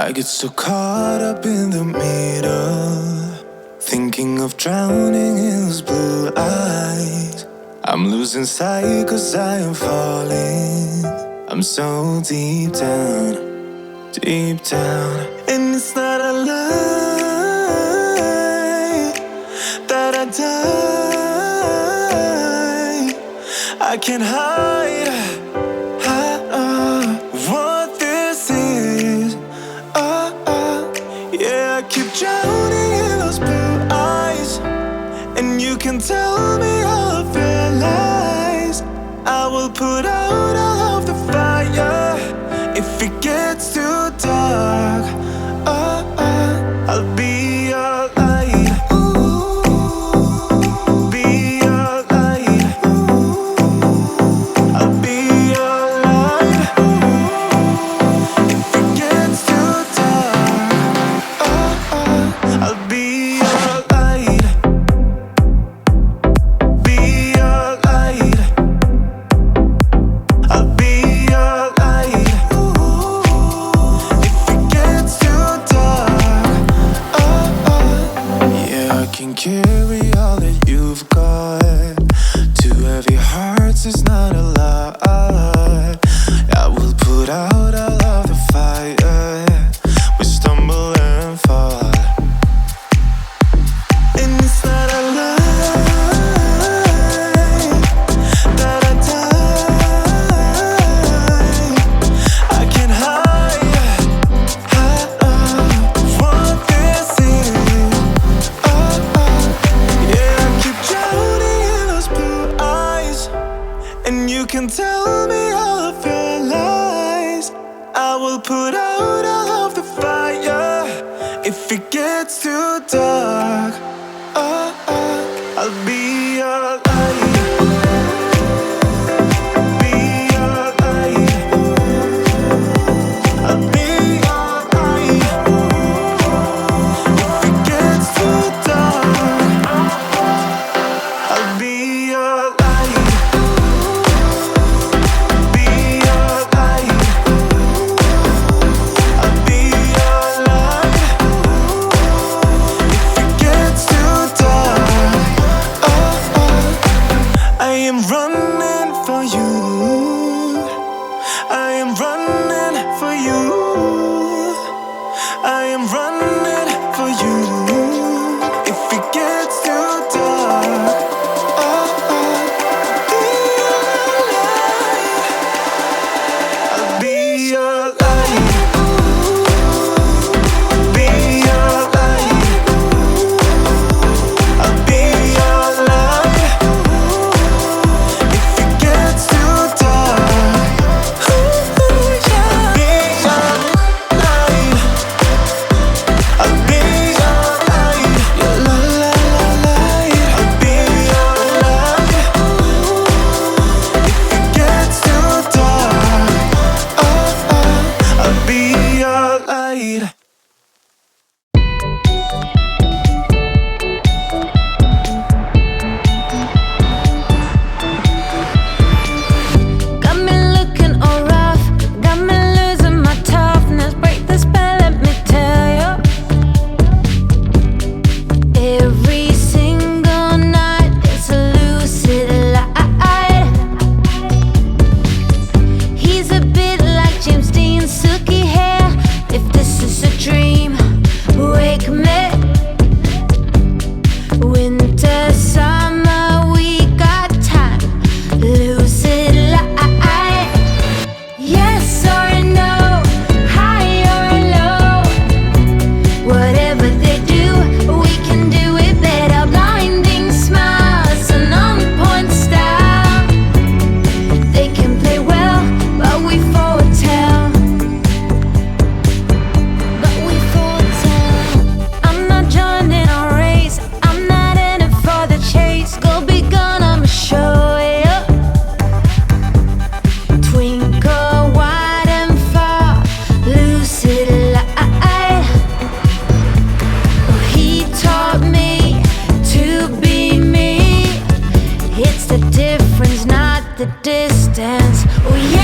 I get so caught up in the middle, thinking of drowning in those blue eyes. I'm losing sight 'cause I am falling. I'm so deep down, deep down. And it's not a lie that I die. I can't hide what this is. Yeah, I keep drowning in those blue eyes, and you can tell me all of your lies. I will put out all of the fire if it gets too dark. I'll be your light. Be your light. I'll be your light. If it gets too dark, I'll be your light. Be your light. I'll be your light. If it gets too dark, yeah, I can carry all that you've got. Two heavy hearts is not a lot. I will put out all of the fire. We stumble and fall. And it's not a lie that I die. I can't hide what this is. Yeah, I keep drowning in those blue eyes, and you can tell me all of your lies. I will put out all of the fire if it gets too dark. I'll be your light. Be your light. I'll be your light. If it gets too dark, I'll be your light. Be your light. I'll be your light. If it gets too dark, I am running for you. I am running for you. I am running for you. If it gets too dark, be your light. I'll be your light. I'll be your light. If it gets too dark, I'll be your light. I'll be your light. Your light. I'll be your light. If it gets too dark, I'll be your light. Got me looking all rough, got me losing my toughness. Break the spell, let me tell you. Every single night it's a lucid light. He's a bit like James Dean's silky hair. If this is a dream, wake me. Winter, summer, we got time. Lucid light. Yes or no, high or low. Whatever they do, we can do it better. Blinding smiles and on-point style. They can play well, but we foretell. But we foretell. I'm not joining our race. I'm not in it for the chase. Go be gone, I'ma show you. Twinkle wide and far, lucid light. He taught me to be me. It's the difference, not the distance. Oh yeah.